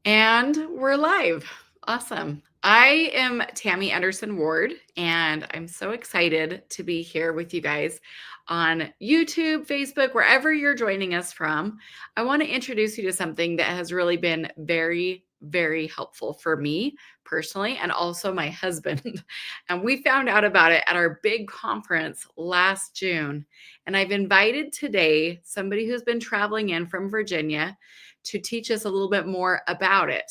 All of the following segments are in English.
And we're live. Awesome. I am Tammy Anderson Ward, and I'm so excited to be here with you guys on YouTube, Facebook, wherever you're joining us from. I want to introduce you to something that has really been very, very helpful for me personally, and also my husband. And we found out about it at our big conference last June. And I've invited today somebody who's been traveling in from Virginia to teach us a little bit more about it.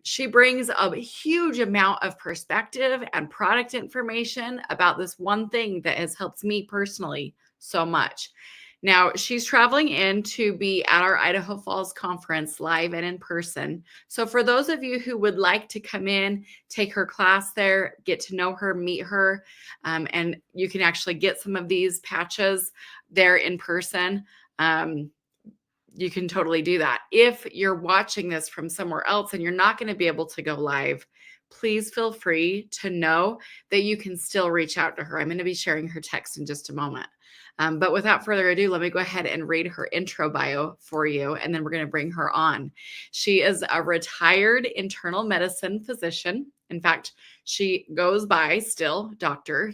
She brings a huge amount of perspective and product information about this one thing that has helped me personally so much. Now, she's traveling in to be at our Idaho Falls conference live and in person. So, for those of you who would like to come in, take her class there, get to know her, meet her, and you can actually get some of these patches there in person. You can totally do that. If you're watching this from somewhere else and you're not going to be able to go live, please feel free to know that you can still reach out to her. I'm going to be sharing her text in just a moment. But without further ado, let me go ahead and read her intro bio for you, and then we're going to bring her on. She is a retired internal medicine physician. In fact, she goes by still Dr.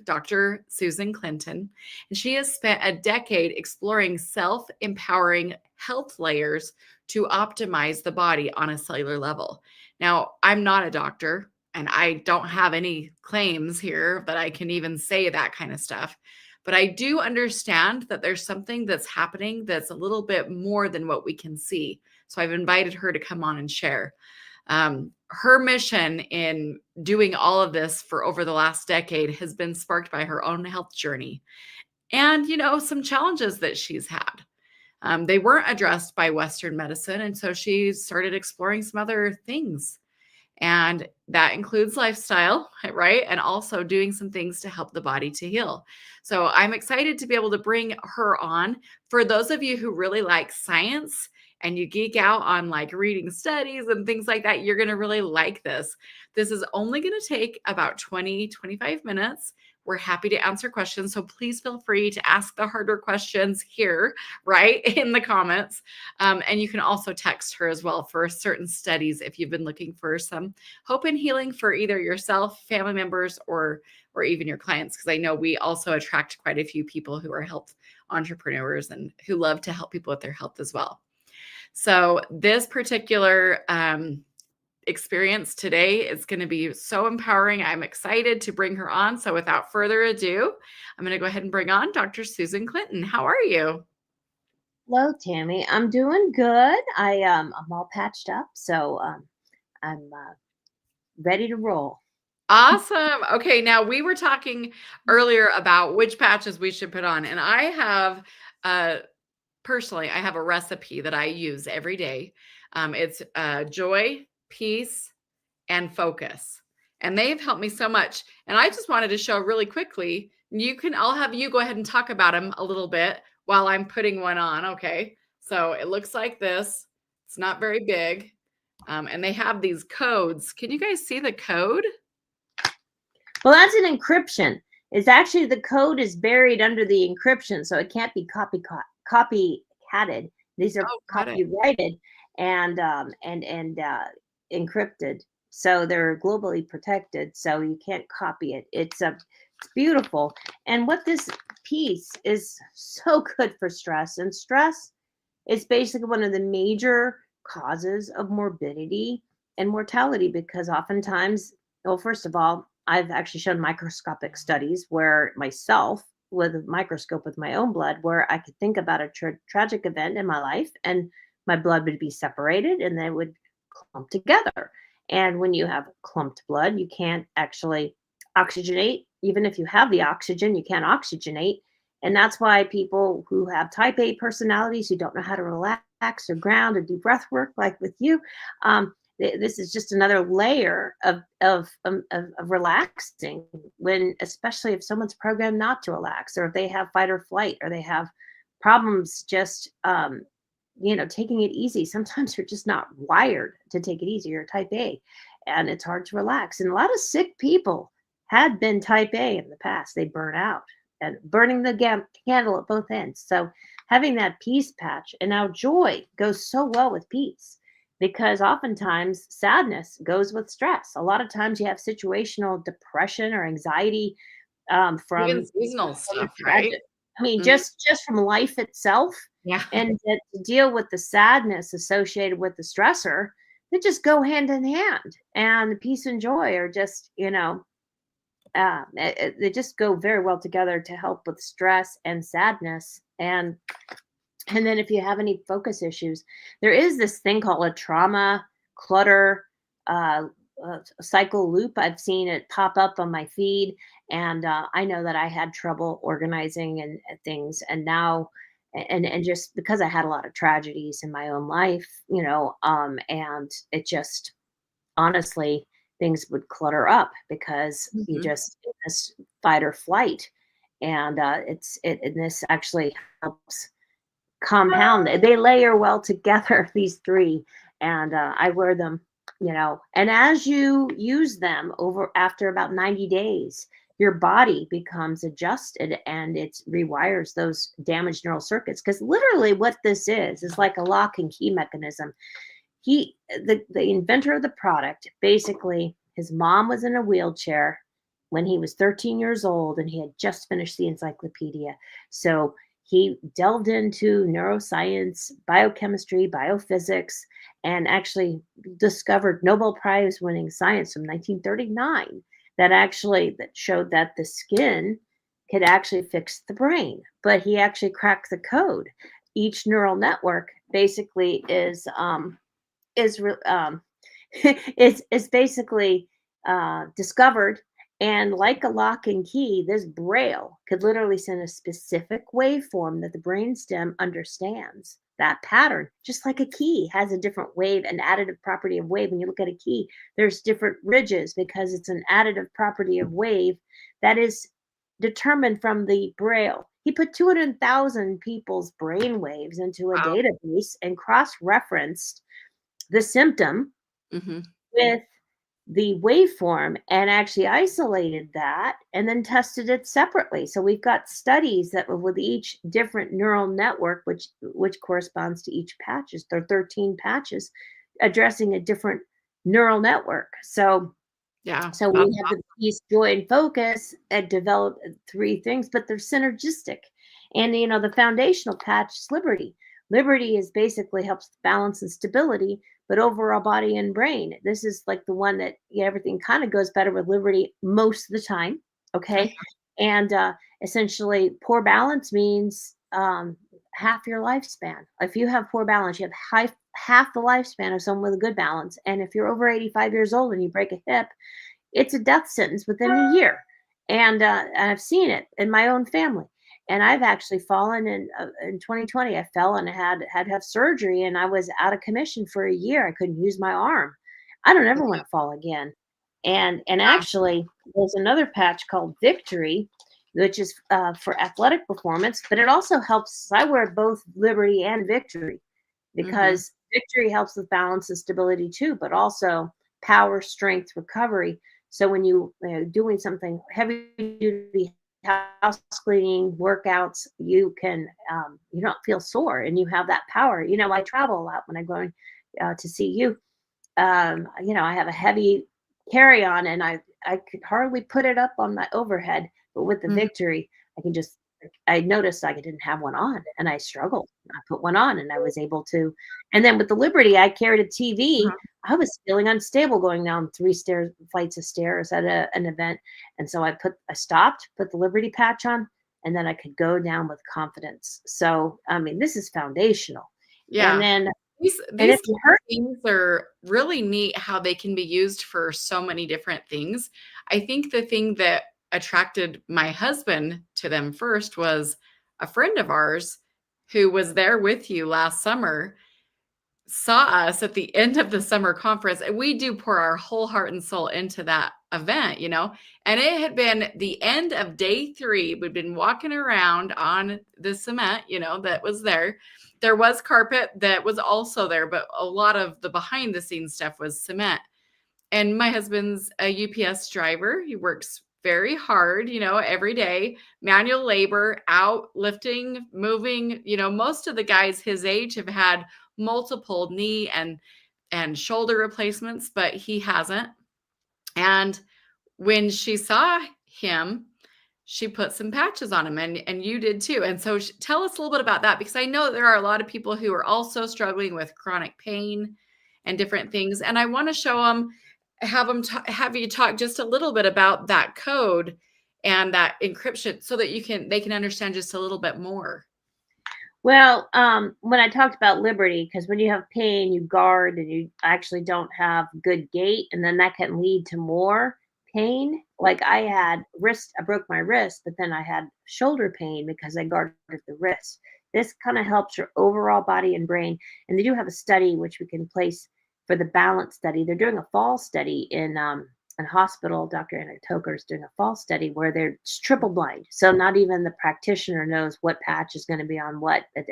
Susan Clinton, and she has spent a decade exploring self-empowering health layers to optimize the body on a cellular level. Now, I'm not a doctor, and I don't have any claims here that I can even say that kind of stuff. But I do understand that there's something that's happening that's a little bit more than what we can see. So I've invited her to come on and share. Her mission in doing all of this for over the last decade has been sparked by her own health journey and, some challenges that she's had. They weren't addressed by Western medicine. And so she started exploring some other things. And that includes lifestyle, right? And also doing some things to help the body to heal. So I'm excited to be able to bring her on. For those of you who really like science and you geek out on like reading studies and things like that, you're going to really like this. This is only going to take about 20-25 minutes. We're happy to answer questions. So please feel free to ask the harder questions here, right, in the comments. And you can also text her as well for certain studies if you've been looking for some hope and healing for either yourself, family members, or even your clients, because I know we also attract quite a few people who are health entrepreneurs and who love to help people with their health as well. So this particular experience today is going to be so empowering. I'm excited to bring her on. So without further ado, I'm going to go ahead and bring on Dr. Susan Clinton. How are you? Hello, Tammy. I'm doing good. I'm all patched up, so I'm ready to roll. Awesome. Okay, now we were talking earlier about which patches we should put on, and I have personally, I have a recipe that I use every day. It's joy, peace, and focus. And they've helped me so much. And I just wanted to show really quickly. I'll have you go ahead and talk about them a little bit while I'm putting one on. Okay. So it looks like this. It's not very big. And they have these codes. Can you guys see the code? Well, that's an encryption. It's actually the code is buried under the encryption, so it can't be copycatted. These are Oh, got it. copyrighted and encrypted, so they're globally protected. So you can't copy it. It's beautiful. And what this piece is so good for stress, and stress is basically one of the major causes of morbidity and mortality, because oftentimes, well, first of all, I've actually shown microscopic studies where myself, with a microscope with my own blood, where I could think about a tragic event in my life and my blood would be separated and they would clump together. And when you have clumped blood, you can't actually oxygenate. Even if you have the oxygen, you can't oxygenate. And that's why people who have type A personalities, who don't know how to relax or ground or do breath work like with you, this is just another layer of relaxing, when, especially if someone's programmed not to relax, or if they have fight or flight, or they have problems just taking it easy. Sometimes you're just not wired to take it easy. You're type A, and it's hard to relax. And a lot of sick people had been type A in the past. They burn out and burning the candle at both ends. So having that peace patch, and now joy goes so well with peace, because oftentimes sadness goes with stress. A lot of times you have situational depression or anxiety Even from seasonal a stuff, right? tragic. I mean, Mhm. just from life itself, Yeah. and to deal with the sadness associated with the stressor, they just go hand in hand. And peace and joy are just, they just go very well together to help with stress and sadness. And then if you have any focus issues, there is this thing called a trauma clutter uh, cycle loop. I've seen it pop up on my feed, and I know that I had trouble organizing and things, and now. And just because I had a lot of tragedies in my own life, and it just honestly things would clutter up because you Mhm. just in this fight or flight, and and this actually helps compound. They layer well together, these three, and I wear them, and as you use them over after about 90 days, your body becomes adjusted and it rewires those damaged neural circuits, because literally what this is like a lock and key mechanism. The inventor of the product, basically his mom was in a wheelchair when he was 13 years old and he had just finished the encyclopedia. So he delved into neuroscience, biochemistry, biophysics, and actually discovered Nobel Prize winning science from 1939 that showed that the skin could actually fix the brain. But he actually cracked the code. Each neural network basically is is basically discovered, and like a lock and key, this braille could literally send a specific waveform that the brainstem understands that pattern, just like a key has a different wave, an additive property of wave. When you look at a key, there's different ridges because it's an additive property of wave that is determined from the braille. He put 200,000 people's brain waves into a Wow. database and cross-referenced the symptom Mhm. with the waveform and actually isolated that and then tested it separately. So we've got studies that with each different neural network, which corresponds to each patches. There are 13 patches addressing a different neural network. Yeah, So that's we have the peace, joy, and focus and develop three things, but they're synergistic. And the foundational patch is liberty. Liberty is basically helps with balance and stability, but overall body and brain. This is like the one that everything kind of goes better with liberty most of the time. awesome. Okay. And essentially, poor balance means half your lifespan. If you have poor balance, you have half the lifespan of someone with a good balance. And if you're over 85 years old and you break a hip, it's a death sentence within a year. And I've seen it in my own family. And I've actually fallen in 2020. I fell and had to have surgery, and I was out of commission for a year. I couldn't use my arm. I don't ever want to fall again. And Yeah. actually, there's another patch called Victory, which is for athletic performance, but it also helps. I wear both Liberty and Victory Mhm. because Victory helps with balance and stability too, but also power, strength, recovery. So when you're doing something heavy duty house cleaning workouts, you don't feel sore and you have that power. I travel a lot when I'm going to see you. I have a heavy carry on, and I could hardly put it up on my overhead, but with the Mhm. Victory, I noticed I didn't have one on, and I struggled. I put one on, and I was able to. And then with the Liberty, I carried a TV. Mhm. I was feeling unstable going down flights of stairs at an event, and so I stopped, put the Liberty patch on, and then I could go down with confidence. So I mean, this is foundational. And Yeah. then, and if These you hurt, things are really neat how they can be used for so many different things. I think the thing that attracted my husband to them first was a friend of ours who was there with you last summer saw us at the end of the summer conference, and we do pour our whole heart and soul into that event, and it had been the end of day 3. We'd been walking around on the cement, that was there. There was carpet that was also there, but a lot of the behind the scenes stuff was cement. And my husband's a UPS driver. He works very hard, every day, manual labor, out lifting, moving. Most of the guys his age have had multiple knee and and shoulder replacements, but he hasn't. And when she saw him, she put some patches on him, and you did too. And so tell us a little bit about that, because I know that there are a lot of people who are also struggling with chronic pain and different things. And I want to show them, have you talk just a little bit about that code and that encryption so that they can understand just a little bit more. Well, when I talked about liberty, because when you have pain, you guard and you actually don't have good gait, and then that can lead to more pain. Like I broke my wrist, but then I had shoulder pain because I guarded the wrist. This kind of helps your overall body and brain. And they do have a study which we can place for the balance study. They're doing a fall study in hospital. Dr. Anna Toker is doing a fall study where they're triple blind. So not even the practitioner knows what patch is going to be on what. And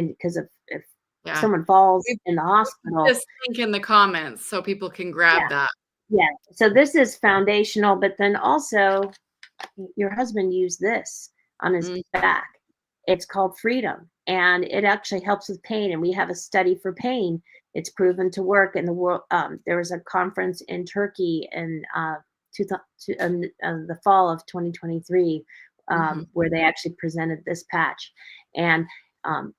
because if Yeah. someone falls We in the put hospital, this link in the comments so people can grab yeah, that. yeah. So this is foundational, but then also your husband used this on his Mm, back. It's called freedom, and it actually helps with pain. And we have a study for pain. It's proven to work in the world. There was a conference in Turkey in the fall of 2023 mhm. where they actually presented this patch. And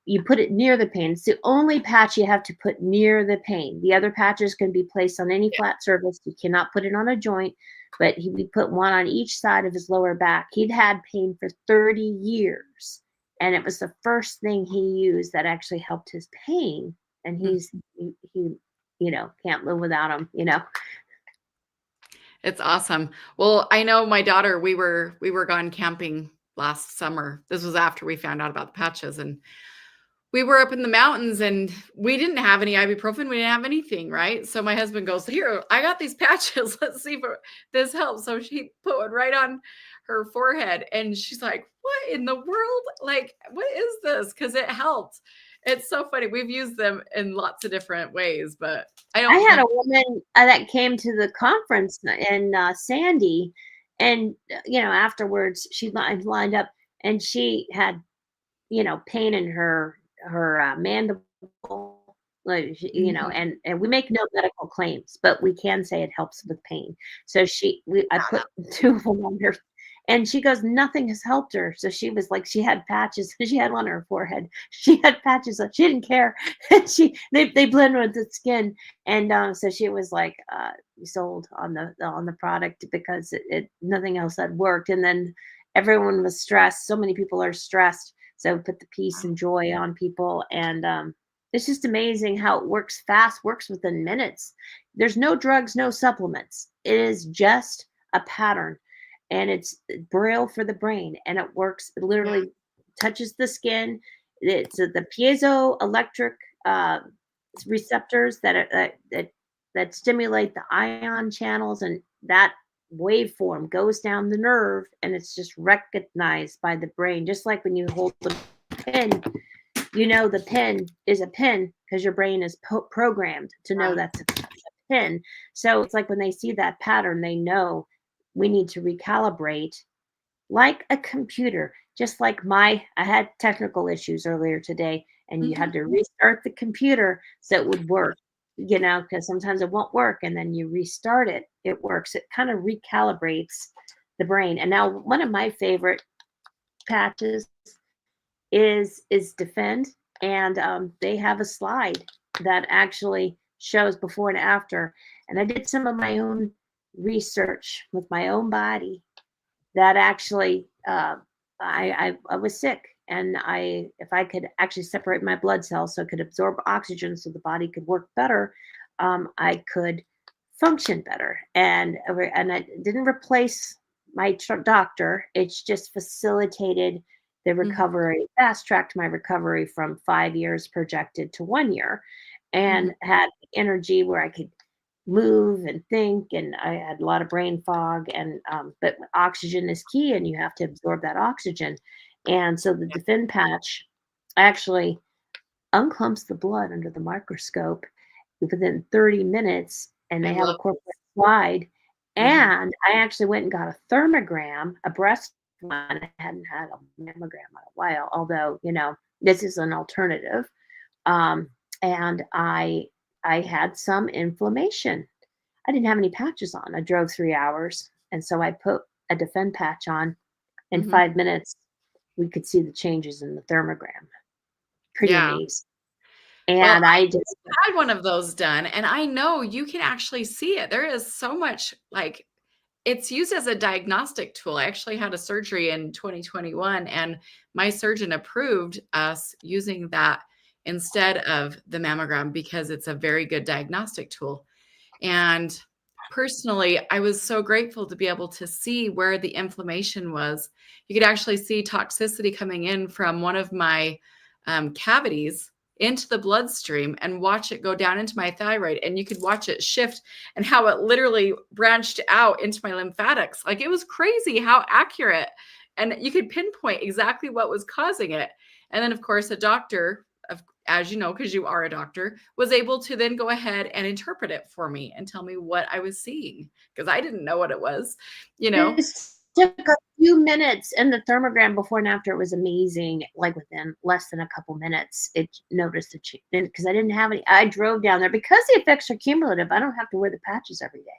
you put it near the pain. It's the only patch you have to put near the pain. The other patches can be placed on any flat surface. You cannot put it on a joint, but we put one on each side of his lower back. He'd had pain for 30 years, and it was the first thing he used that actually helped his pain. And Mm. he can't live without him. It's awesome. Well, I know my daughter, we were gone camping last summer. This was after we found out about the patches, and we were up in the mountains and we didn't have any ibuprofen. We didn't have anything, right? So my husband goes, "Here, I got these patches. Let's see if this helps." So she put one right on her forehead and she's like, "What in the world? Like, what is this?" Because it helped. It's so funny. We've used them in lots of different ways, but I I don't had think. a woman that came to the conference in Sandy, and afterwards she lined up, and she had pain in her mandible, like Mhm. and we make no medical claims, but we can say it helps with pain. So I put two of them on her, and she goes, nothing has helped her. So she was like, she had patches, she had one on her forehead, she had patches, she didn't care, and they blend with the skin, and so she was like, sold on the product because it nothing else had worked, and then everyone was stressed. So many people are stressed, so put the peace and joy on people. And it's just amazing how it works fast, works within minutes. There's no drugs, no supplements. It is just a pattern. And it's braille for the brain. And it works, it Yeah. literally touches the skin. It's the piezoelectric uh, receptors that stimulate the ion channels, and that waveform goes down the nerve, and it's just recognized by the brain, just like when you hold the pin. The pin is a pin because your brain is programmed to know that's a pin. So it's like when they see that pattern, they know we need to recalibrate like a computer. Just like I had technical issues earlier today, and you had Mhm. to restart the computer so it would work, because sometimes it won't work, and then you restart it, it works. It kind of recalibrates the brain. And now one of my favorite patches is Defend, and they have a slide that actually shows before and after. And I did some of my own research with my own body that actually I was sick, and if I could actually separate my blood cells so it could absorb oxygen so the body could work better, I could function better. And I didn't replace my doctor. It's just facilitated the Mhm. recovery, fast tracked my recovery from 5 years projected to 1 year, Mhm. and had energy where I could move and think, and I had a lot of brain fog. And but oxygen is key, and you have to absorb that oxygen. And so the Yeah. Defend patch actually unclumps the blood under the microscope within 30 minutes, and I they have love a corporate this. slide. Mhm. And I actually went and got a thermogram, a breast one. I hadn't had a mammogram in a while, although this is an alternative. Um, and I had some inflammation. I didn't have any patches on. I drove 3 hours, and so I put a Defend patch on. In Mhm. 5 minutes, we could see the changes in the thermogram. Pretty Yeah. amazing. Well, And I just had one of those done, and I know you can actually see it. There is so much, like, it's used as a diagnostic tool. I actually had a surgery in 2021, and my surgeon approved us using that instead of the mammogram because it's a very good diagnostic tool. And personally, I was so grateful to be able to see where the inflammation was. You could actually see toxicity coming in from one of my cavities into the bloodstream and watch it go down into my thyroid. And you could watch it shift and how it literally branched out into my lymphatics. Like, it was crazy how accurate. And you could pinpoint exactly what was causing it. And then, of course, a doctor, as you know, because you are a doctor, was able to then go ahead and interpret it for me and tell me what I was seeing, because I didn't know what it was, you know? it took a few minutes, and the thermogram before and after was amazing. Like within less than a couple minutes, it noticed a change because I didn't have any. I drove down there because the effects are cumulative. I don't have to wear the patches every day.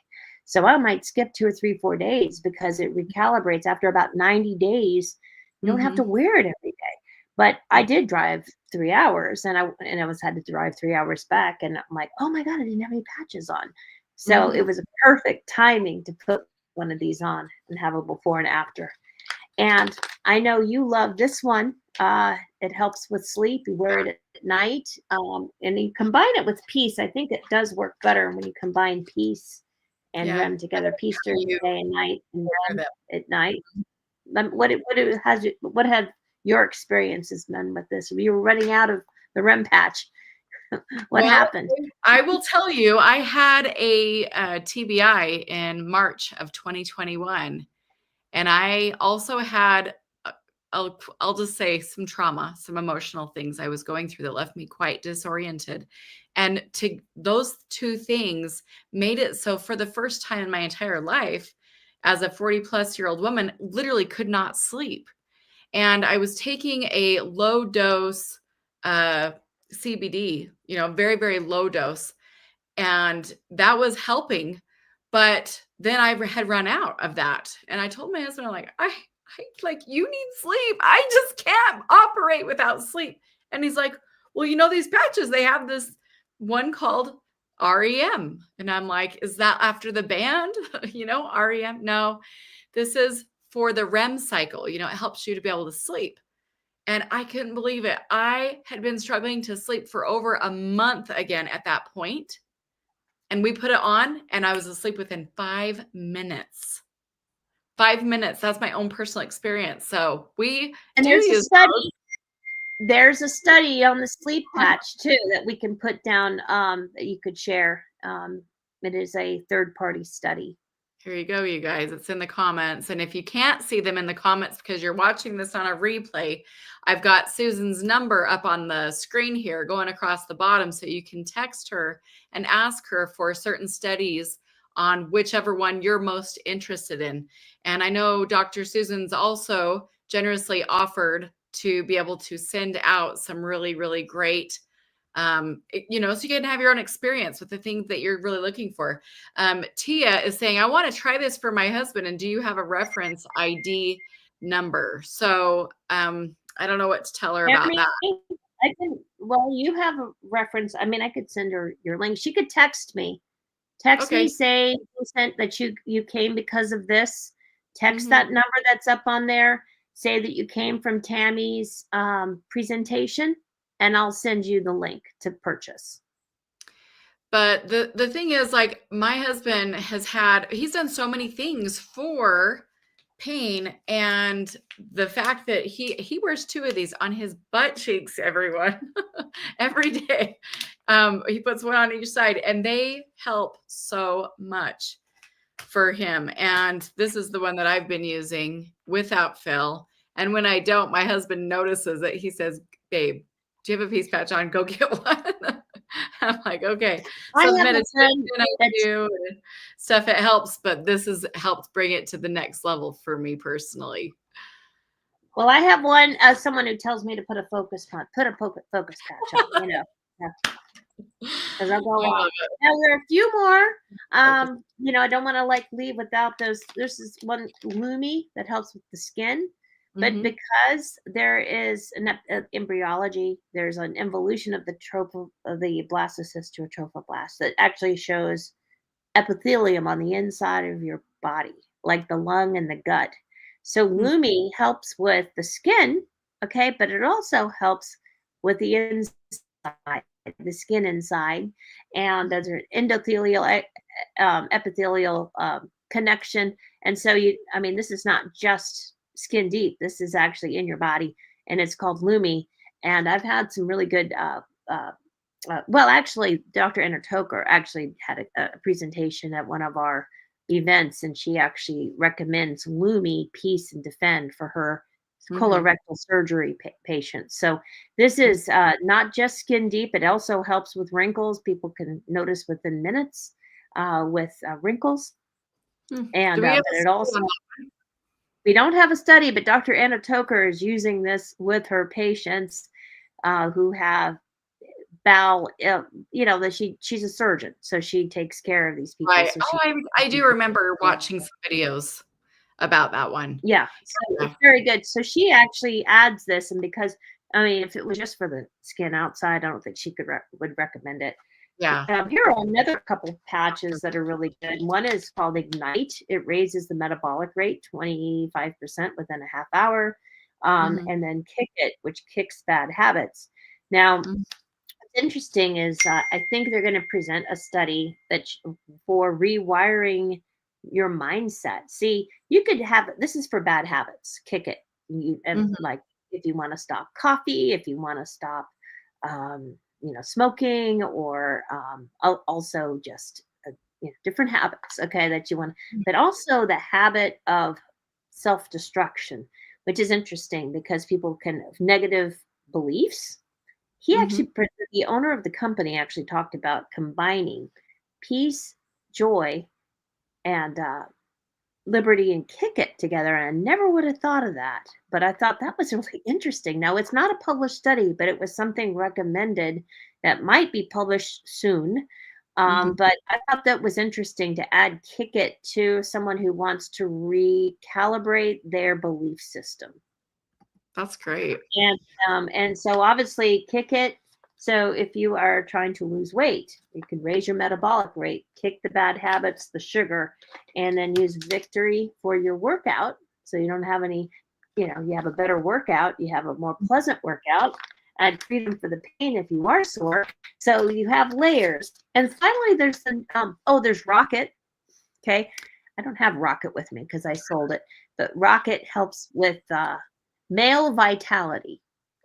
So I might skip 2 or 3, 4 days because it recalibrates after about 90 days. You don't have to Mhm. wear it every day. But I did drive 3 hours, and I was had to drive 3 hours back, and I'm like, "Oh my god, I didn't have any patches on." So it Mhm. was a perfect timing to put one of these on and have a before and after. And I know you love this one. It helps with sleep. You wear it at night, and you combine it with peace. I think it does work better when you combine peace and Yeah. REM together. Peace during You the day and night, and wear REM them. at night. What have your experiences been with this? You were running out of the REM patch. What Well, happened? I will tell you, I had a TBI in March of 2021. And I also had, I'll just say, some trauma, some emotional things I was going through that left me quite disoriented. And to those two things made it so for the first time in my entire life, as a 40-plus-year-old woman, literally could not sleep. And I was taking a low dose uh, CBD, very, very low dose, and that was helping. But then I had run out of that. And I told my husband, I'm like, I like, you need sleep. I just can't operate without sleep. And he's like, well, these patches, they have this one called REM. And I'm like, is that after the band? REM? No, this is for the REM cycle. It helps you to be able to sleep. And I couldn't believe it. I had been struggling to sleep for over a month again at that point. And we put it on, and I was asleep within 5 minutes. 5 minutes. That's my own personal experience. So we And do use those. there's a study on the sleep patch too that we can put down, that you could share. It is a third party study. Here you go, you guys. It's in the comments. And if you can't see them in the comments because you're watching this on a replay, I've got Susan's number up on the screen here going across the bottom, so you can text her and ask her for certain studies on whichever one you're most interested in. And I know Dr. Susan's also generously offered to be able to send out some really, really great, so you can have your own experience with the things that you're really looking for. Tia is saying, I want to try this for my husband. And do you have a reference ID number? So I don't know what to tell her about Tammy, that. well, you have a reference. I mean, I could send her your link. She could text me. Text me, Okay. say you sent that you came because of this. Text Mhm. that number that's up on there. Say that you came from Tammy's presentation, and I'll send you the link to purchase. But the thing is, like, my husband he's done so many things for pain, and the fact that he wears 2 of these on his butt cheeks, everyone, every day. He puts one on each side, and they help so much for him. And this is the one that I've been using without fail. And when I don't, my husband notices it. He says, babe, do you have a peace patch on? Go get one. I'm like, okay. I So the have a meditation friend I that's do and stuff, it helps, but this has helped bring it to the next level for me personally. well, I have someone who tells me to put a focus patch on. Yeah. 'Cause I'll go I off. love it. Now there are a few more, Okay. I don't wanna, like, leave without those. There's this one Lumi that helps with the skin, but Mhm. because there is an embryology, there's an involution of the of the blastocyst to a trophoblast that actually shows epithelium on the inside of your body, like the lung and the gut. So Mm. Lumi helps with the skin, okay, but it also helps with the inside, the skin inside, and there's an endothelial, epithelial connection. And so this is not just skin deep. This is actually in your body, and it's called Lumi. And I've had some really good uh, well, actually, Dr. Toker actually had a presentation at one of our events, and she actually recommends Lumi Peace and Defend for her Mhm. colorectal surgery patients. So this Mm. is not just skin deep; it also helps with wrinkles. People can notice within minutes with wrinkles, Mm. Do and we have but a it study also on we don't have a study, but Dr. Anna Toker is using this with her patients who have bowel, that she's a surgeon, so she takes care of these people. right. So Oh, she, I do remember watching some videos about that one. yeah, so Yeah. it's very good. So she actually adds this, and because if it was just for the skin outside, I don't think she would recommend it. Yeah. Here are another couple patches that are really good. One is called Ignite. It raises the metabolic rate 25% within a half hour. Mhm. And then Kick It, which kicks bad habits. Now, Mhm. what's interesting is I think they're going to present a study for rewiring your mindset. See, you could have this is for bad habits. Kick it, and Mhm. like if you want to stop coffee, if you want to stop, smoking, or also just different habits. Okay, that you want, but also the habit of self destruction, which is interesting because people can have negative beliefs. Mhm. The owner of the company actually talked about combining peace, joy, and liberty and Kick It together. And I never would have thought of that, but I thought that was really interesting. Now, it's not a published study, but it was something recommended that might be published soon. Mhm. But I thought that was interesting to add Kick It to someone who wants to recalibrate their belief system. That's great. And so obviously Kick It. So if you are trying to lose weight, you can raise your metabolic rate, kick the bad habits, the sugar, and then use Victory for your workout. So you don't have any, you have a better workout, you have a more pleasant workout, and freedom for the pain if you are sore. So you have layers. And finally, there's Rocket. Okay. I don't have Rocket with me because I sold it, but Rocket helps with male vitality.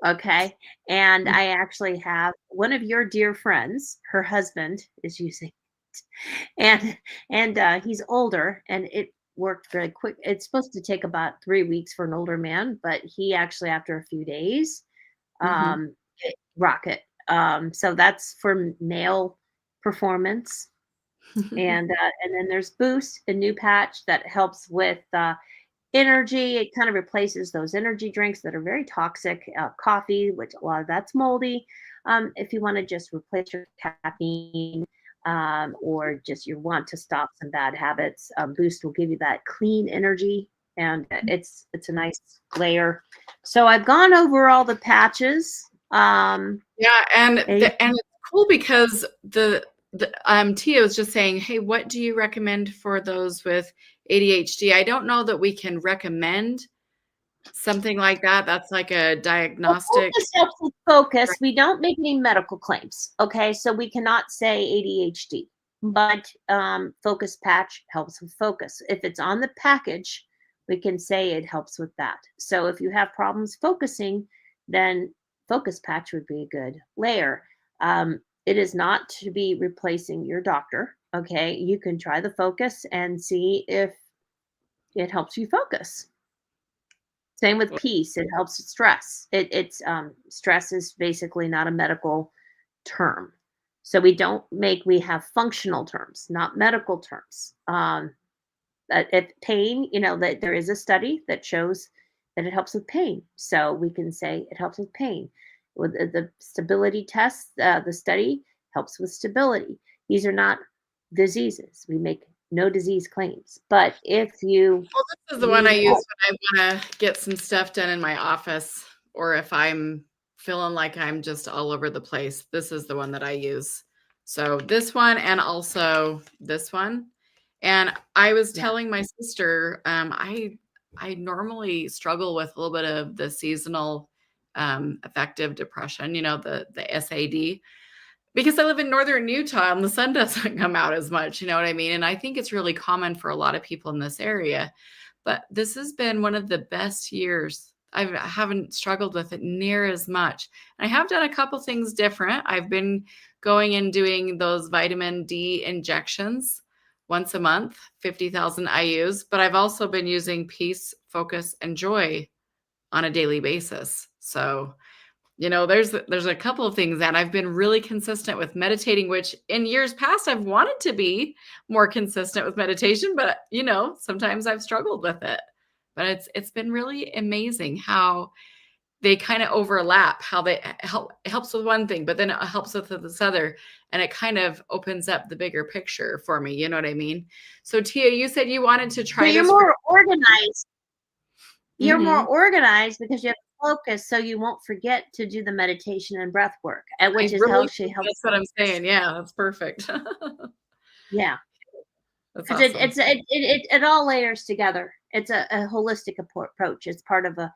Okay. And Mm. I actually have one of your dear friends, her husband is using it. And he's older, and it worked very quick. It's supposed to take about 3 weeks for an older man, but he actually, after a few days, Mhm. Rocket. So that's for male performance. And then there's Boost, a new patch that helps with energy. It kind of replaces those energy drinks that are very toxic, coffee, which a lot of that's moldy. If you want to just replace your caffeine, or just you want to stop some bad habits, Boost will give you that clean energy, and it's a nice layer. So I've gone over all the patches. Yeah, and eh, it's cool because Tia was just saying, "Hey, what do you recommend for those with ADHD?" I don't know that we can recommend something like that. That's like a Well, diagnostic. focus helps with focus. We don't make any medical claims, okay? So we cannot say ADHD, but focus patch helps with focus. If it's on the package, we can say it helps with that. So if you have problems focusing, then focus patch would be a good layer. It is not to be replacing your doctor, okay? You can try the focus and see if it helps you focus. Same with peace. It helps with stress. Stress is basically not a medical term. So we have functional terms, not medical terms. If pain, that there is a study that shows that it helps with pain. So we can say it helps with pain. With the stability test, the study, helps with stability. These are not diseases. We make no disease claims. But if you Well, this is the one need I use help, when I want to get some stuff done in my office, or if I'm feeling like I'm just all over the place. This is the one that I use. So this one and also this one. And I was yeah, telling my sister, I normally struggle with a little bit of the seasonal affective depression, the SAD, because I live in northern Utah and the sun doesn't come out as much, you know what I mean? And I think it's really common for a lot of people in this area. But this has been one of the best years. I haven't struggled with it near as much. I have done a couple things different. I've been going and doing those vitamin D injections once a month, 50,000 IUs, but I've also been using peace, focus, and joy on a daily basis. So, there's a couple of things that I've been really consistent with meditating, which in years past I've wanted to be more consistent with meditation, but sometimes I've struggled with it. But it's been really amazing how they kind of overlap, how they helps with one thing, but then it helps with this other, and it kind of opens up the bigger picture for me. You know what I mean? So Tia, you said you wanted to so try this for. you're more Mhm. organized because you have focus, so you won't forget to do the meditation and breath work, I which is how really she think helps. that's what I'm saying. Yeah, that's perfect. Yeah, That's because awesome. it all layers together. It's a holistic approach. It's part of a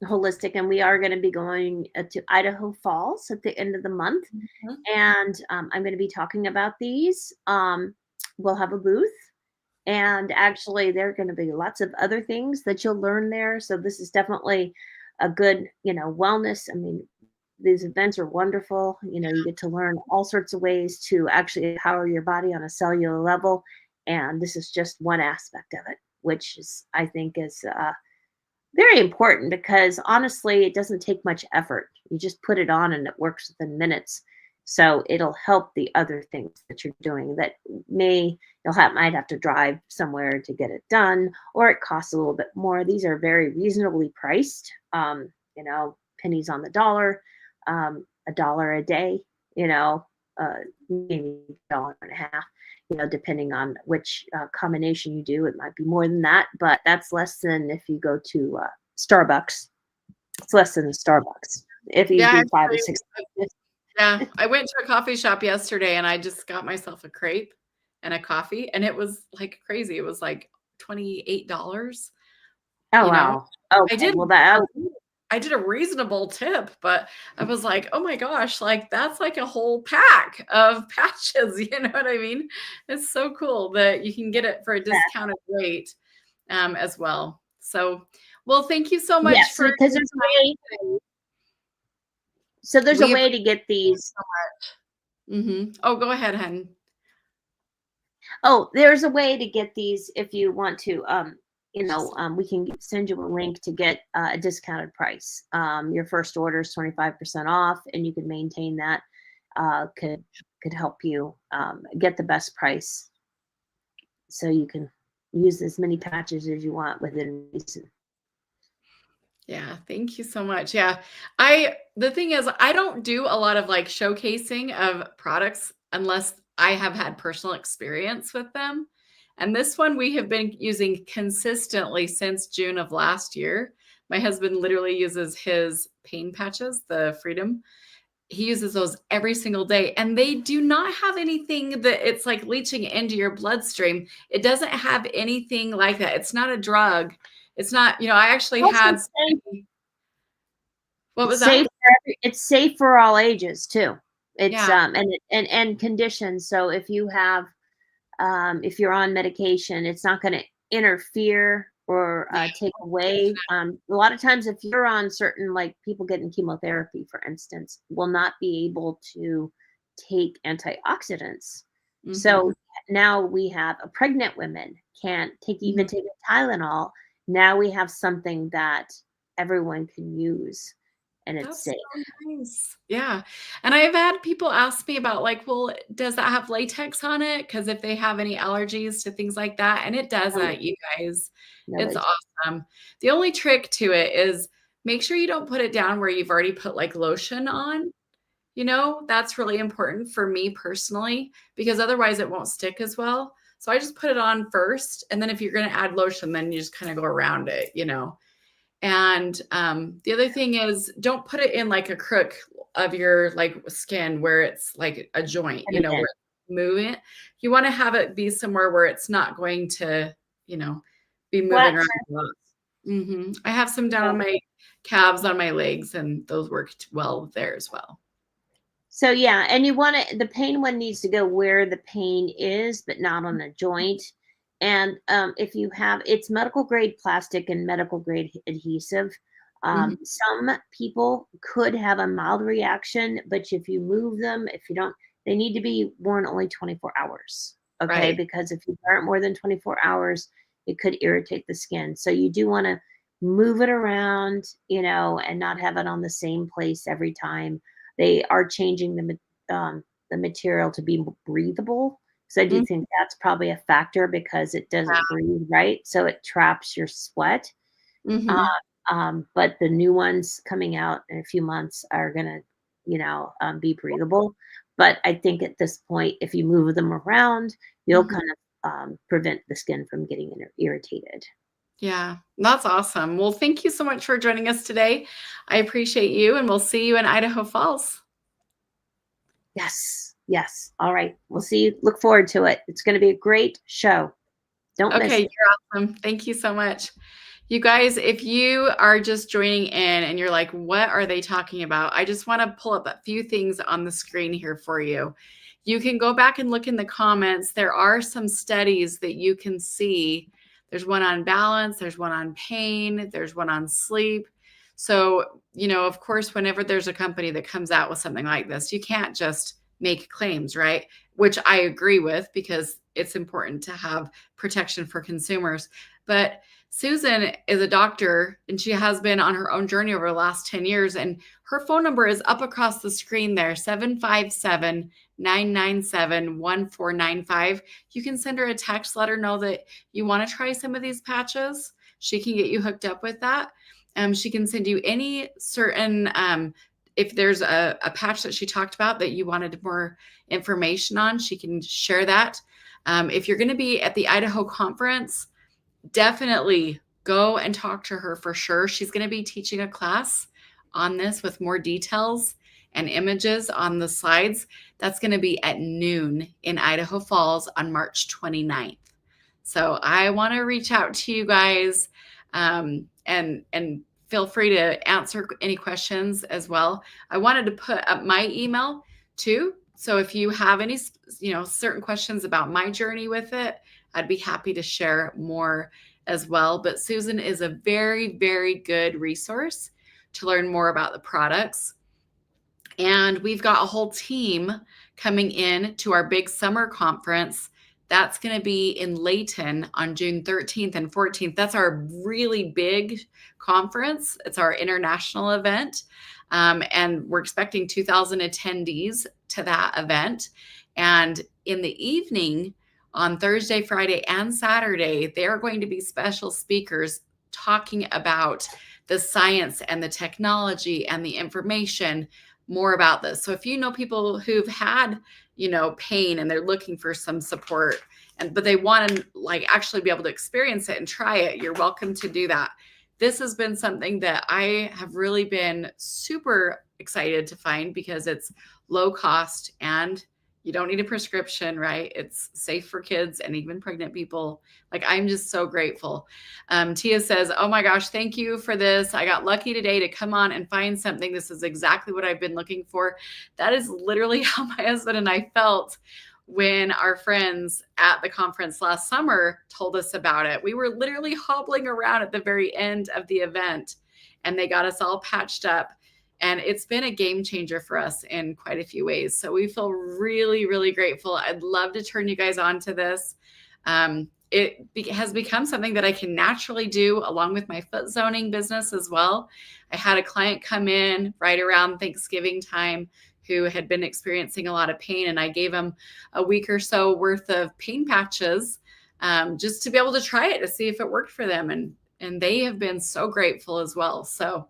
holistic, and we are going to be going to Idaho Falls at the end of the month, Mhm. and I'm going to be talking about these. We'll have a booth, and actually, there are going to be lots of other things that you'll learn there. So this is definitely a good, wellness. I mean, these events are wonderful. You get to learn all sorts of ways to actually empower your body on a cellular level, and this is just one aspect of it, which is, I think, is very important because honestly, it doesn't take much effort. You just put it on and it works within minutes. So it'll help the other things that you're doing that might have to drive somewhere to get it done, or it costs a little bit more. These are very reasonably priced. Pennies on the dollar, a dollar a day. Maybe dollar and a half. Depending on which combination you do, it might be more than that, but that's less than if you go to Starbucks. It's less than a Starbucks if you Yeah, do 5 or actually, 6. yeah. I went to a coffee shop yesterday and I just got myself a crepe and a coffee, and it was like crazy. It was like $28. Oh, You know, wow. I Okay, did well, that I did a reasonable tip, but I was like, oh my gosh, like that's like a whole pack of patches. You know what I mean? It's so cool that you can get it for a discounted rate as well. So, well, thank you so much yes, for because your time today. there's a We way to get appreciate these. so much. Oh, go ahead, hun. Oh, there's a way to get these if you want to. We can send you a link to get a discounted price. Your first order is 25% off, and you can maintain that. Could help you get the best price, so you can use as many patches as you want within reason. Yeah, thank you so much. Yeah. The thing is, I don't do a lot of like showcasing of products unless I have had personal experience with them. And this one we have been using consistently since June of last year. My husband literally uses his pain patches, the Freedom. He uses those every single day, and they do not have anything that it's like leaching into your bloodstream. It doesn't have anything like that. It's not a drug. It's not, I actually Also had safe, what was it's that? safe it's safe for all ages too. It's Yeah. and conditions. So if you're on medication, it's not going to interfere or Yeah. take away. A lot of times, if you're on certain, like people getting chemotherapy, for instance, will not be able to take antioxidants. So Mhm. now we have a pregnant women can't Mhm. take a Tylenol. Now we have something that everyone can use, and it's That's safe. so nice. Yeah. And I've had people ask me about like, well, does that have latex on it? Because if they have any allergies to things like that, and it No, doesn't, you guys. no It's latex. awesome. The only trick to it is make sure you don't put it down where you've already put like lotion on. That's really important for me personally, because otherwise it won't stick as well. So I just put it on first. And then if you're going to add lotion, then you just kind of go around it. And the other thing is, don't put it in like a crook of your like skin where it's like a joint, Put it where in. it's moving. You want to have it be somewhere where it's not going to, be moving Flat. around a lot. I have some down on my calves, on my legs, and those worked well there as well. So yeah, and you want to, the pain one needs to go where the pain is, but not on a joint. And if you have, it's medical grade plastic and medical grade adhesive. Mhm. Some people could have a mild reaction, but if you move them, if you don't, they need to be worn only 24 hours. Okay, Right. because if you wear it more than 24 hours, it could irritate the skin. So you do want to move it around, and not have it on the same place every time. They are changing the material to be breathable. So I do Mhm. think that's probably a factor because it doesn't breathe right, so it traps your sweat. Uh, Mhm. but the new ones coming out in a few months are gonna, be breathable. But I think at this point, if you move them around, you'll Mhm. kind of prevent the skin from getting irritated. Yeah, that's awesome. Well, thank you so much for joining us today. I appreciate you, and we'll see you in Idaho Falls. Yes, yes. All right. We'll see you. Look forward to it. It's going to be a great show. Don't miss Okay, it. you're awesome. Thank you so much. You guys, if you are just joining in and you're like, what are they talking about? I just want to pull up a few things on the screen here for you. You can go back and look in the comments. There are some studies that you can see. There's one on balance, there's one on pain, there's one on sleep. So, of course, whenever there's a company that comes out with something like this, you can't just make claims, right? Which I agree with, because it's important to have protection for consumers. But Susan is a doctor, and she has been on her own journey over the last 10 years. And her phone number is up across the screen there, 757-997-1495. You can send her a text, let her know that you want to try some of these patches. She can get you hooked up with that. She can send you any certain, if there's a patch that she talked about that you wanted more information on, she can share that. If you're going to be at the Idaho conference, definitely go and talk to her for sure. She's going to be teaching a class on this with more details and images on the slides. That's going to be at noon in Idaho Falls on March 29th. So I want to reach out to you guys, and feel free to answer any questions as well. I wanted to put up my email too. So if you have any, certain questions about my journey with it, I'd be happy to share more as well. But Susan is a very, very good resource to learn more about the products. And we've got a whole team coming in to our big summer conference. That's going to be in Layton on June 13th and 14th. That's our really big conference. It's our international event. And we're expecting 2,000 attendees to that event. And in the evening, on Thursday, Friday, and Saturday, there are going to be special speakers talking about the science and the technology and the information more about this. So if you know people who've had, pain and they're looking for some support, but they want to like actually be able to experience it and try it, you're welcome to do that. This has been something that I have really been super excited to find, because it's low cost and you don't need a prescription, right? It's safe for kids and even pregnant people. Like, I'm just so grateful. Tia says, oh my gosh, thank you for this. I got lucky today to come on and find something. This is exactly what I've been looking for. That is literally how my husband and I felt when our friends at the conference last summer told us about it. We were literally hobbling around at the very end of the event, and they got us all patched up. And it's been a game changer for us in quite a few ways. So we feel really, really grateful. I'd love to turn you guys on to this. It has become something that I can naturally do along with my foot zoning business as well. I had a client come in right around Thanksgiving time who had been experiencing a lot of pain, and I gave him a week or so worth of pain patches, just to be able to try it to see if it worked for them. And they have been so grateful as well. So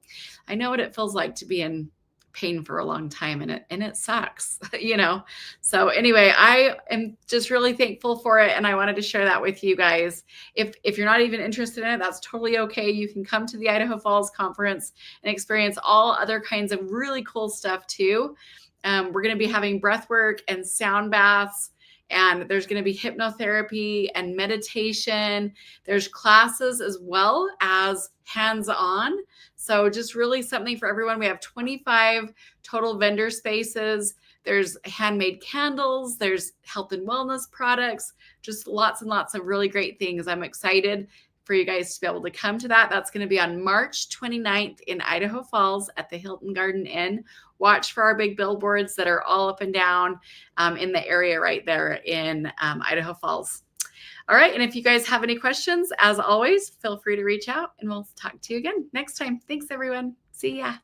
I know what it feels like to be in pain for a long time, and it sucks, you know. So anyway, I am just really thankful for it, and I wanted to share that with you guys. If you're not even interested in it, that's totally okay. You can come to the Idaho Falls conference and experience all other kinds of really cool stuff too. We're going to be having breath work and sound baths, and there's going to be hypnotherapy and meditation. There's classes as well as hands-on. So just really something for everyone. We have 25 total vendor spaces. There's handmade candles. There's health and wellness products, just lots and lots of really great things. I'm excited for you guys to be able to come to that. That's going to be on March 29th in Idaho Falls at the Hilton Garden Inn. Watch for our big billboards that are all up and down in the area right there in Idaho Falls. All right. And if you guys have any questions, as always, feel free to reach out and we'll talk to you again next time. Thanks, everyone. See ya.